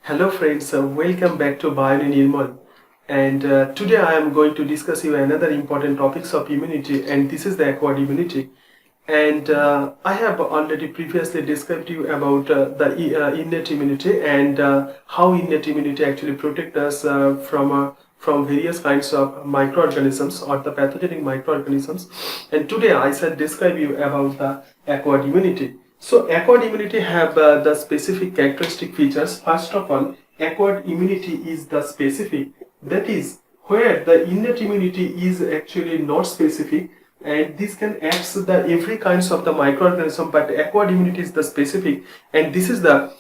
Hello friends, welcome back to Bio and today I am going to discuss you another important topics of immunity, and this is the acquired immunity. And I have already previously described you about the innate immunity and how innate immunity actually protect us from various kinds of microorganisms or the pathogenic microorganisms. And today I shall describe you about the acquired immunity. So acquired immunity have the specific characteristic features. First of all, acquired immunity is the specific, that is where the innate immunity is actually not specific, and this can act the every kinds of the microorganism, but acquired immunity is the specific, and this is the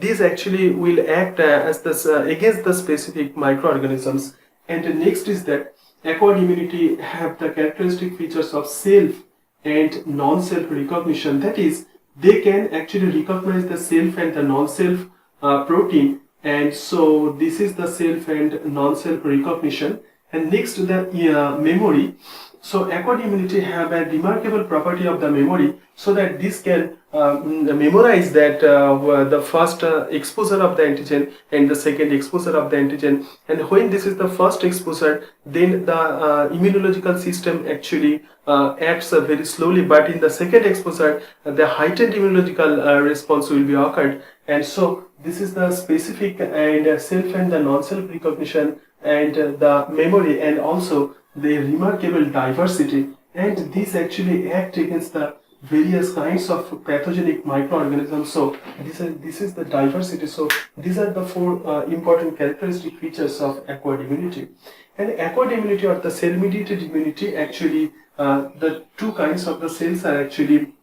this actually will act as this against the specific microorganisms. And the next is that acquired immunity have the characteristic features of self and non-self recognition, that is they can actually recognize the self and the non-self protein, and so this is the self and non-self recognition. And next the memory. So acquired immunity have a remarkable property of the memory, so that this can memorize that the first exposure of the antigen and the second exposure of the antigen, and when this is the first exposure, then the immunological system actually acts very slowly, but in the second exposure the heightened immunological response will be occurred. And so this is the specific and self and the non-self recognition and the memory, and also the remarkable diversity, and these actually act against the various kinds of pathogenic microorganisms. So this is the diversity. So these are the four important characteristic features of acquired immunity. And acquired immunity or the cell-mediated immunity, actually the two kinds of the cells are actually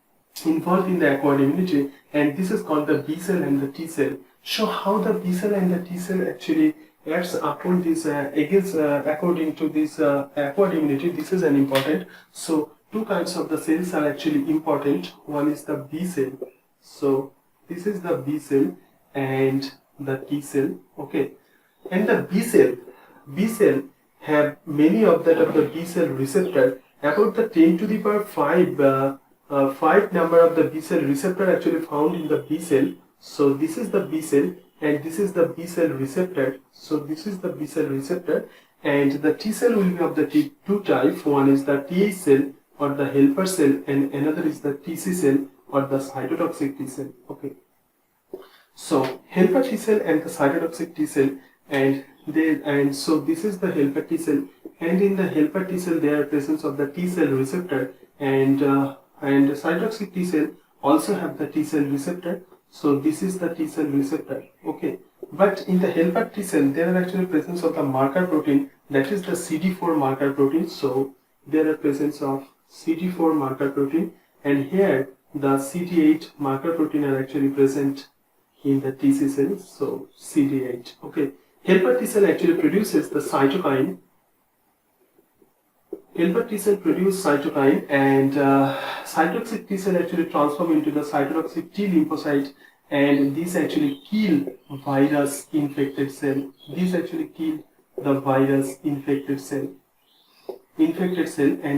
involved in the acquired immunity, and this is called the B cell and the T cell. So how the B cell and the T cell actually acts upon this against according to this acquired immunity, this is an important. So two kinds of the cells are actually important. One is the B cell. So this is the B cell and the T cell. Okay, and the B cell have many of the B cell receptor, about the 10 to the power 5 number of the B cell receptor actually found in the B cell. So this is the B cell and this is the B cell receptor. So this is the B cell receptor, and the T cell will be of the two types. One is the Th cell or the helper cell, and another is the Tc cell or the cytotoxic T cell. Okay, so helper T cell and the cytotoxic T cell, and so this is the helper T cell, and in the helper T cell there are presence of the T cell receptor, and cytotoxic T cell also have the T cell receptor. So this is the T cell receptor. Okay, but in the helper T cell there are actually presence of the marker protein, that is the CD4 marker protein. So there are presence of CD4 marker protein, and here the CD8 marker protein are actually present in the Tc cells. So CD8. Okay, helper T cell actually produces the cytokine. Helper T cell produce cytokine, and cytotoxic T cell actually transform into the cytotoxic T lymphocyte, and these actually kill virus infected cell. These actually kill the virus infected cell. And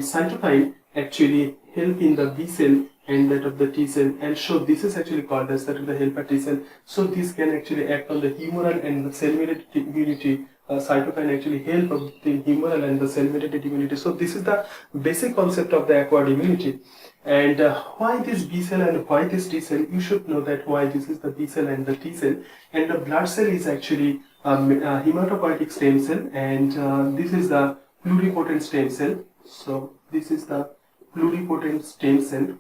cytokine actually help in the B cell and that of the T cell, and so this is actually called as that of the helper T cell. So this can actually act on the humoral and the cell-mediated immunity. Cytokine actually help of the humoral and the cell-mediated immunity. So this is the basic concept of the acquired immunity. And why this B cell and why this T cell? You should know that why this is the B cell and the T cell. And the blood cell is actually a hematopoietic stem cell, and this is the pluripotent stem cell. So this is the pluripotent stem cell,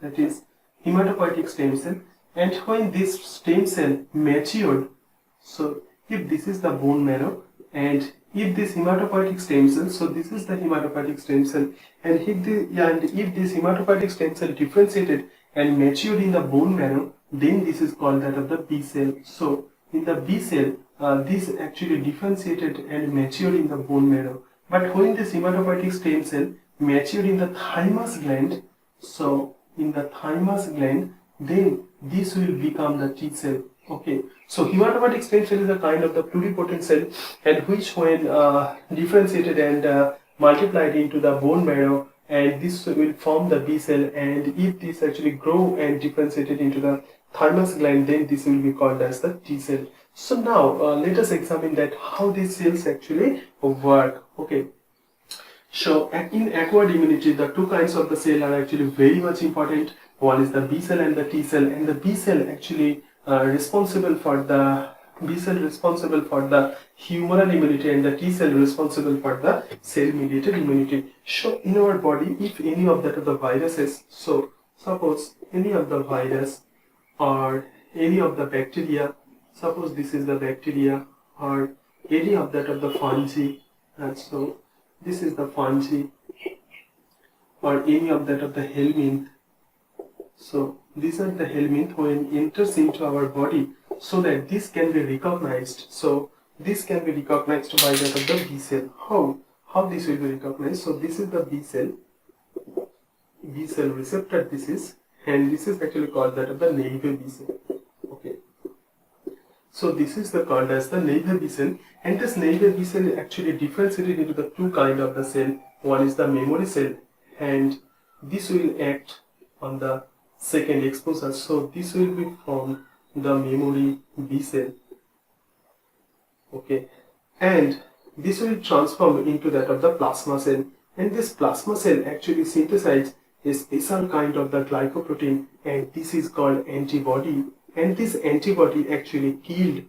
that is hematopoietic stem cell. And when this stem cell matured, so if this is the bone marrow, and if this hematopoietic stem cell, so this is the hematopoietic stem cell, and if this hematopoietic stem cell differentiated and matured in the bone marrow, then this is called that of the B cell. So in the B cell, this actually differentiated and matured in the bone marrow. But when this hematopoietic stem cell matured in the thymus gland, so in the thymus gland, then this will become the T cell. Okay, so hematopoietic stem cell is a kind of the pluripotent cell, and which when differentiated and multiplied into the bone marrow, and this will form the B cell, and if this actually grow and differentiated into the thymus gland, then this will be called as the T cell. So now let us examine that how these cells actually work. Okay. So in acquired immunity, the two kinds of the cell are actually very much important. One is the B cell and the T cell, and the B cell actually responsible for the B cell responsible for the humoral immunity, and the T cell responsible for the cell-mediated immunity. So in our body, if any of that of the viruses, so suppose any of the virus or any of the bacteria, suppose this is the bacteria, or any of that of the fungi, and so this is the fungi, or any of that of the helminth. So these are the helminth when enters into our body, so that this can be recognized. So this can be recognized by that of the B cell. How this will be recognized? So this is the B cell receptor. This is, and this is actually called that of the naive B cell. Okay. So this is the called as the naive B cell, and this naive B cell actually differentiated into the two kind of the cell. One is the memory cell, and this will act on the second exposure. So this will be from the memory B cell. Okay, and this will transform into that of the plasma cell, and this plasma cell actually synthesizes a special kind of the glycoprotein, and this is called antibody, and this antibody actually killed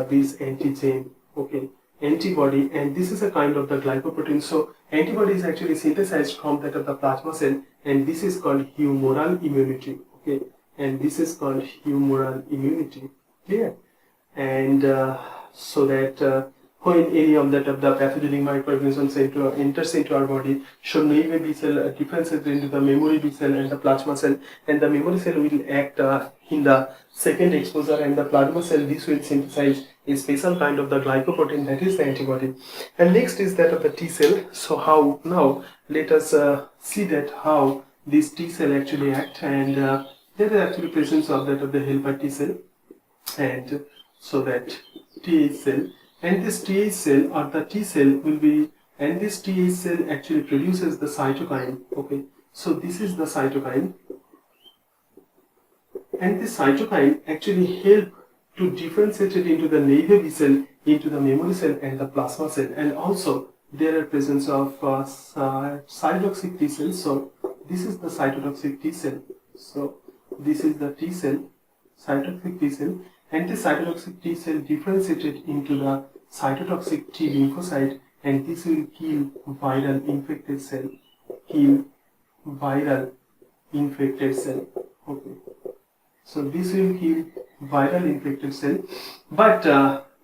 this antigen. Okay, antibody, and this is a kind of the glycoprotein. So antibody is actually synthesized from that of the plasma cell, and this is called humoral immunity. Okay, and this is called humoral immunity. Clear? And so that when any of that of the pathogenic microorganisms enters into our body, so naive B cell differentiates into the memory B cell and the plasma cell, and the memory cell will act in the second exposure, and the plasma cell, this will synthesize a special kind of the glycoprotein, that is the antibody. And next is that of the T cell. So how now let us see that how this T cell actually act, and there is actually presence of that of the helper T cell, and so that Th cell, and this Th cell or the T cell will be, and this Th cell actually produces the cytokine. Okay, so this is the cytokine, and this cytokine actually help to differentiate it into the naive B cell, into the memory cell and the plasma cell, and also there are presence of cytotoxic T cells. So this is the cytotoxic T cell. So this is the T cell, cytotoxic T cell, and this cytotoxic T cell differentiated into the cytotoxic T lymphocyte, and this will kill viral infected cell. Kill viral infected cell. Okay. So this will kill viral infected cell, but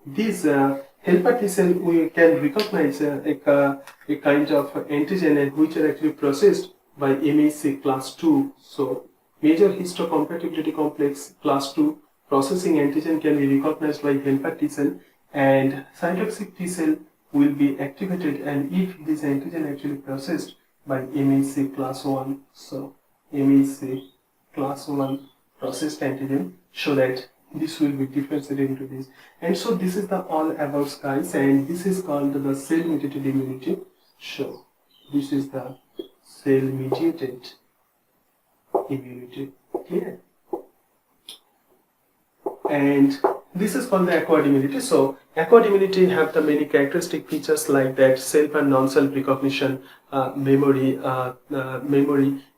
this helper T cell we can recognize a kind of antigen which are actually processed by MHC class 2. So major histocompatibility complex class 2 processing antigen can be recognized by helper T cell, and cytotoxic T cell will be activated, and if this antigen actually processed by MHC class 1, so MHC class 1 processed antigen, so that this will be differentiated into this. And so this is the all about, guys, and this is called the cell-mediated immunity. So this is the cell-mediated immunity. Clear? And this is called the acquired immunity. So acquired immunity have the many characteristic features like that: self and non-self recognition, memory,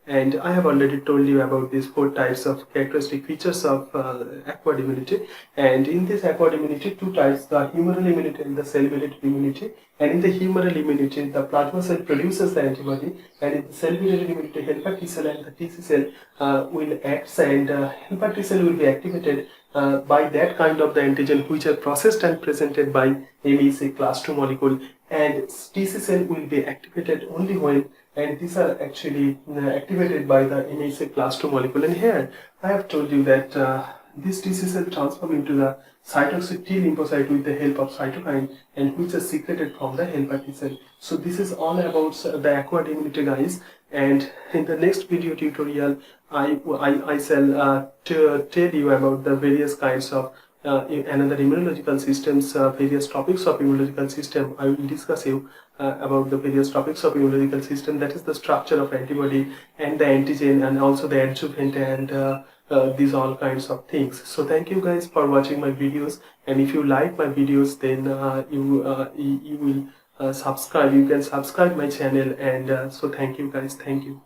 and I have already told you about these 4 types of characteristic features of acquired immunity. And in this acquired immunity, 2 types: the humoral immunity and the cell-mediated immunity. And in the humoral immunity, the plasma cell produces the antibody, and in the cell-mediated immunity, helper T cell and the TC cell will act, and helper T cell will be activated by that kind of the antigen which are processed and presented by MHC class 2 molecule, and TC cell will be activated only when, and these are actually activated by the innate class 2 molecule. And here I have told you that this TC cell transform into the cytotoxic T lymphocyte with the help of cytokine, and which is secreted from the helper T cell. So this is all about the acquired immunity, guys. And in the next video tutorial, I shall tell you about the various kinds of another immunological systems, various topics of immunological system. I will discuss you about the various topics of immunological system, that is the structure of antibody and the antigen, and also the adjuvant and these all kinds of things. So thank you guys for watching my videos, and if you like my videos, then you will subscribe. You can subscribe my channel, and so thank you guys. Thank you.